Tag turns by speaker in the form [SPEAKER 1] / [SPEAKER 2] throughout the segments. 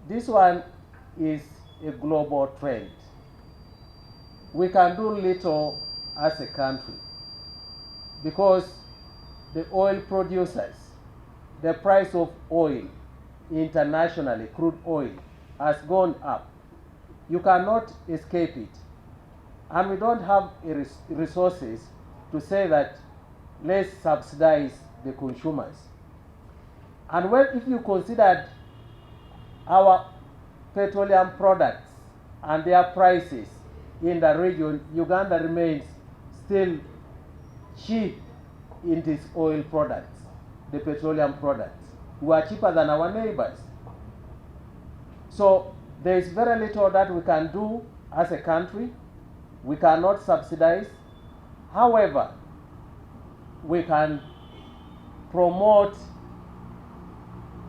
[SPEAKER 1] This one is a global trend. We can do little as a country because the oil producers, the price of oil internationally, crude oil, has gone up. You cannot escape it. And we don't have resources to say that let's subsidize the consumers. And if you consider our petroleum products and their prices in the region, Uganda remains still cheap in these oil products, the petroleum products. We are cheaper than our neighbors. So there is very little that we can do as a country. We cannot subsidize. However, we can promote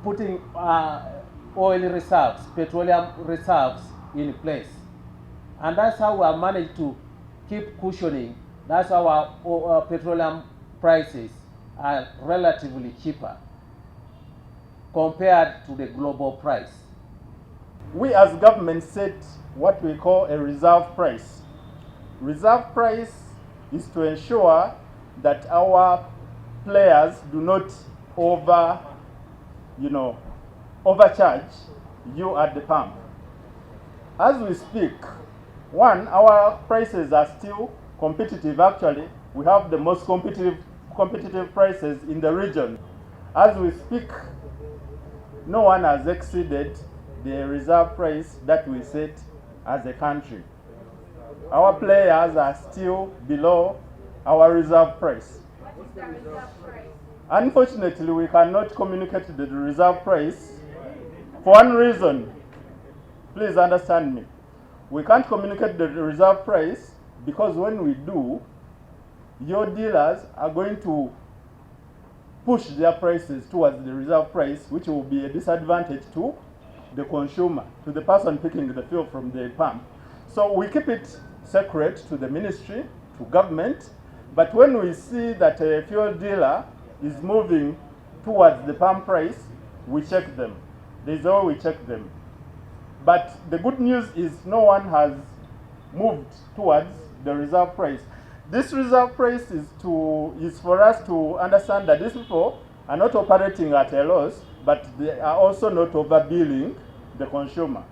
[SPEAKER 1] putting oil reserves, petroleum reserves in place. And that's how we have managed to keep cushioning. That's how our petroleum prices are relatively cheaper compared to the global price.
[SPEAKER 2] We as government set what we call a reserve price. Reserve price is to ensure that our players do not overcharge you at the pump. As we speak, our prices are still competitive. Actually, we have the most competitive prices in the region. As we speak, no one has exceeded the reserve price that we set as a country. Our players are still below our reserve price.
[SPEAKER 3] What is the reserve price?
[SPEAKER 2] Unfortunately, we cannot communicate the reserve price for one reason. Please understand me. We can't communicate the reserve price because when we do, your dealers are going to push their prices towards the reserve price, which will be a disadvantage to the consumer, to the person picking the fuel from the pump. So we keep it secret to the ministry, to government, but when we see that a fuel dealer is moving towards the pump price, we check them. There's a way we check them. But the good news is no one has moved towards the reserve price. This reserve price is for us to understand that these people are not operating at a loss, but they are also not overbilling the consumer.